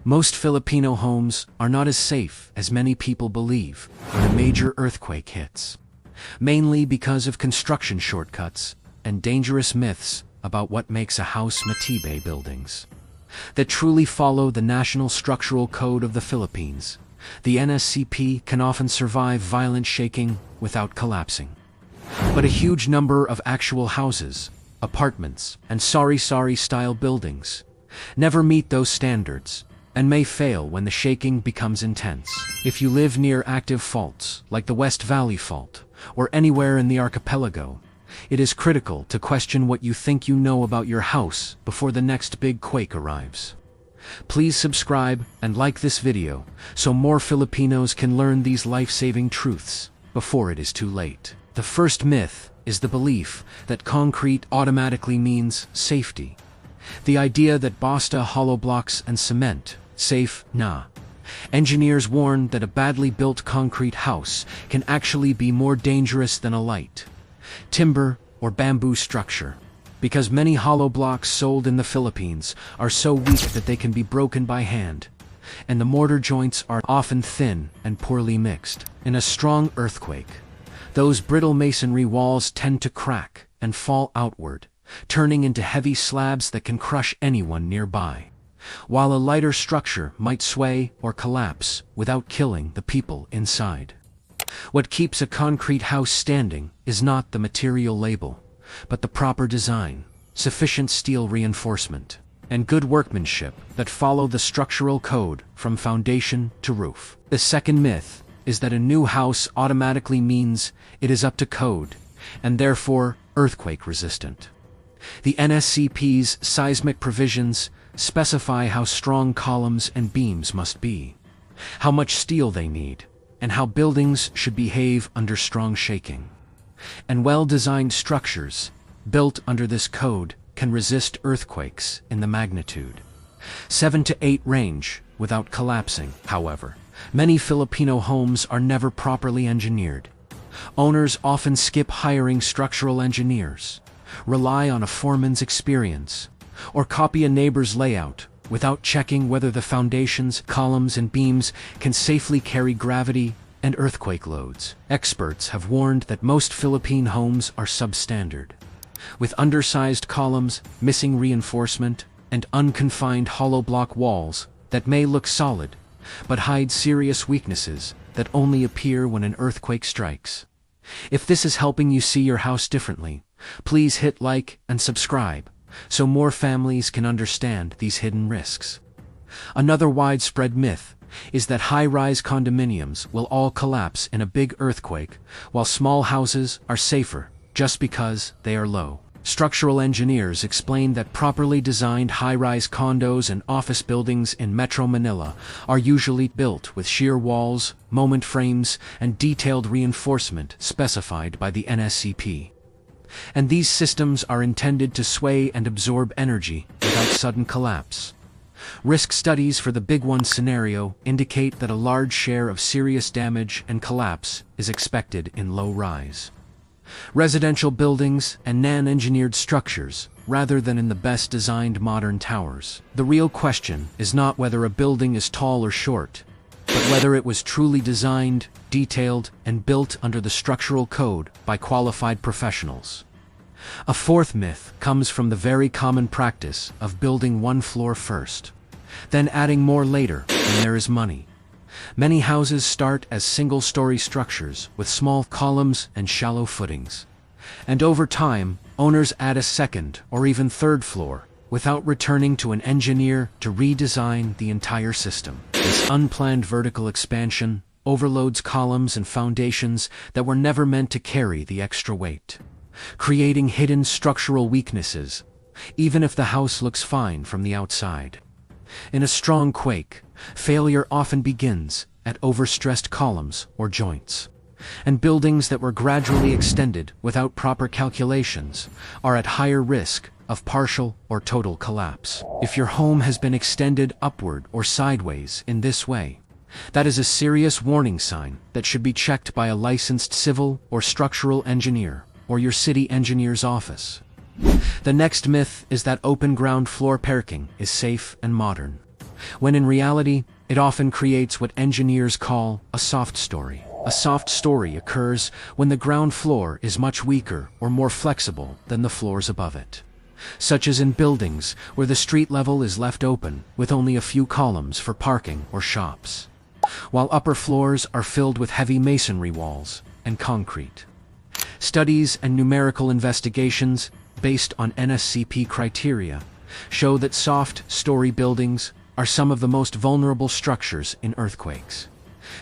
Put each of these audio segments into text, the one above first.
Most Filipino homes are not as safe as many people believe when a major earthquake hits, mainly because of construction shortcuts and dangerous myths about what makes a house matibay buildings that truly follow the National Structural Code of the Philippines. The NSCP can often survive violent shaking without collapsing. But a huge number of actual houses, apartments, and sari-sari style buildings never meet those standards and may fail when the shaking becomes intense. If you live near active faults, like the West Valley Fault, or anywhere in the archipelago, it is critical to question what you think you know about your house before the next big quake arrives. Please subscribe and like this video so more Filipinos can learn these life-saving truths before it is too late. The first myth is the belief that concrete automatically means safety. The idea that basta hollow blocks and cement, safe, nah. Engineers warn that a badly built concrete house can actually be more dangerous than a light timber or bamboo structure, because many hollow blocks sold in the Philippines are so weak that they can be broken by hand, and the mortar joints are often thin and poorly mixed. In a strong earthquake, those brittle masonry walls tend to crack and fall outward, turning into heavy slabs that can crush anyone nearby, while a lighter structure might sway or collapse without killing the people inside. What keeps a concrete house standing is not the material label, but the proper design, sufficient steel reinforcement, and good workmanship that follow the structural code from foundation to roof. The second myth is that a new house automatically means it is up to code, and therefore earthquake resistant. The NSCP's seismic provisions specify how strong columns and beams must be, how much steel they need, and how buildings should behave under strong shaking. And well-designed structures, built under this code, can resist earthquakes in the magnitude 7 to 8 range without collapsing. However, many Filipino homes are never properly engineered. Owners often skip hiring structural engineers, rely on a foreman's experience, or copy a neighbor's layout without checking whether the foundations, columns, and beams can safely carry gravity and earthquake loads. Experts have warned that most Philippine homes are substandard, with undersized columns, missing reinforcement, and unconfined hollow block walls that may look solid, but hide serious weaknesses that only appear when an earthquake strikes. If this is helping you see your house differently, please hit like and subscribe so more families can understand these hidden risks. Another widespread myth is that high-rise condominiums will all collapse in a big earthquake, while small houses are safer just because they are low. Structural engineers explain that properly designed high-rise condos and office buildings in Metro Manila are usually built with shear walls, moment frames, and detailed reinforcement specified by the NSCP. And these systems are intended to sway and absorb energy without sudden collapse. Risk studies for the Big One scenario indicate that a large share of serious damage and collapse is expected in low-rise residential buildings and non-engineered structures, rather than in the best-designed modern towers. The real question is not whether a building is tall or short, but whether it was truly designed, detailed, and built under the structural code by qualified professionals. A fourth myth comes from the very common practice of building one floor first, then adding more later when there is money. Many houses start as single-story structures with small columns and shallow footings, and over time, owners add a second or even third floor without returning to an engineer to redesign the entire system. This unplanned vertical expansion overloads columns and foundations that were never meant to carry the extra weight, creating hidden structural weaknesses, even if the house looks fine from the outside. In a strong quake, failure often begins at overstressed columns or joints, and buildings that were gradually extended without proper calculations are at higher risk of partial or total collapse. If your home has been extended upward or sideways in this way, that is a serious warning sign that should be checked by a licensed civil or structural engineer or your city engineer's office. The next myth is that open ground floor parking is safe and modern. when in reality, it often creates what engineers call a soft story. A soft story occurs when the ground floor is much weaker or more flexible than the floors above it, such as in buildings where the street level is left open with only a few columns for parking or shops, while upper floors are filled with heavy masonry walls and concrete. Studies and numerical investigations based on NSCP criteria show that soft-story buildings are some of the most vulnerable structures in earthquakes,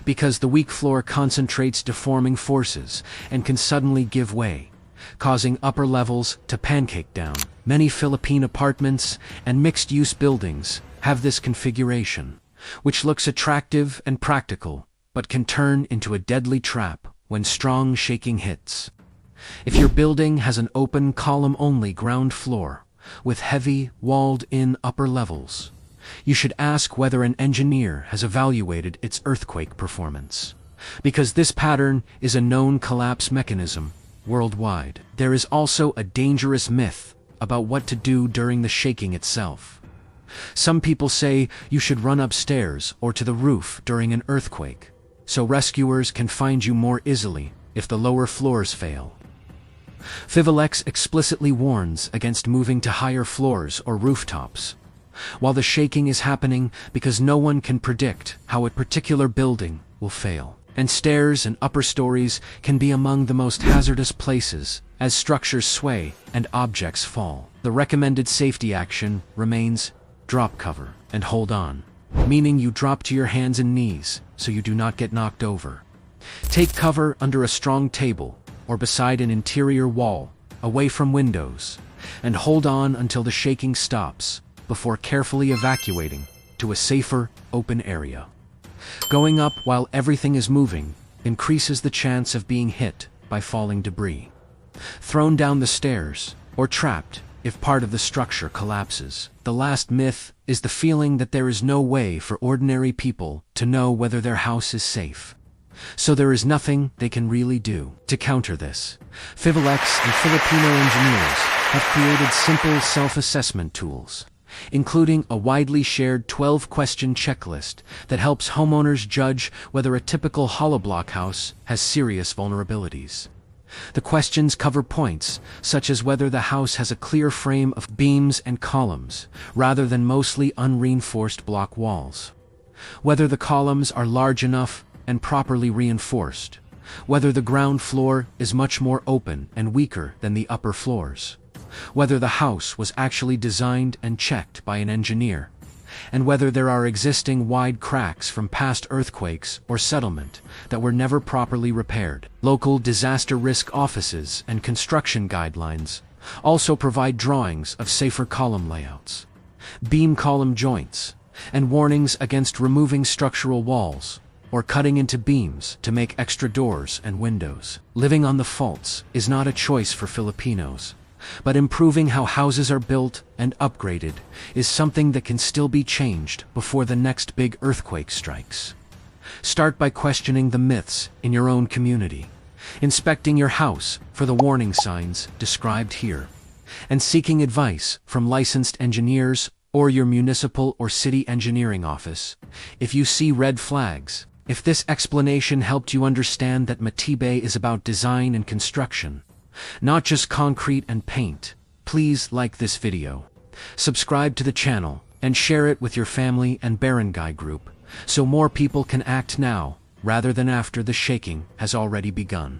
because the weak floor concentrates deforming forces and can suddenly give way, causing upper levels to pancake down. Many Philippine apartments and mixed-use buildings have this configuration, which looks attractive and practical, but can turn into a deadly trap when strong shaking hits. If your building has an open column-only ground floor with heavy, walled-in upper levels, you should ask whether an engineer has evaluated its earthquake performance, because this pattern is a known collapse mechanism worldwide. There is also a dangerous myth about what to do during the shaking itself. Some people say you should run upstairs or to the roof during an earthquake, so rescuers can find you more easily if the lower floors fail. PHIVOLCS explicitly warns against moving to higher floors or rooftops while the shaking is happening, because no one can predict how a particular building will fail. And stairs and upper stories can be among the most hazardous places as structures sway and objects fall. The recommended safety action remains drop cover and hold on, meaning you drop to your hands and knees so you do not get knocked over. Take cover under a strong table or beside an interior wall, away from windows, and hold on until the shaking stops before carefully evacuating to a safer, open area. Going up while everything is moving increases the chance of being hit by falling debris, thrown down the stairs, or trapped if part of the structure collapses. The last myth is the feeling that there is no way for ordinary people to know whether their house is safe, so there is nothing they can really do. To counter this, PHIVOLCS and Filipino engineers have created simple self-assessment tools, including a widely shared 12-question checklist that helps homeowners judge whether a typical hollow block house has serious vulnerabilities. The questions cover points such as whether the house has a clear frame of beams and columns, rather than mostly unreinforced block walls, whether the columns are large enough and properly reinforced, whether the ground floor is much more open and weaker than the upper floors, whether the house was actually designed and checked by an engineer, and whether there are existing wide cracks from past earthquakes or settlement that were never properly repaired. Local disaster risk offices and construction guidelines also provide drawings of safer column layouts, beam column joints, and warnings against removing structural walls or cutting into beams to make extra doors and windows. Living on the faults is not a choice for Filipinos, but improving how houses are built and upgraded is something that can still be changed before the next big earthquake strikes. Start by questioning the myths in your own community, inspecting your house for the warning signs described here, and seeking advice from licensed engineers or your municipal or city engineering office if you see red flags. If this explanation helped you understand that matibay is about design and construction, not just concrete and paint, please like this video, subscribe to the channel, and share it with your family and barangay group so more people can act now rather than after the shaking has already begun.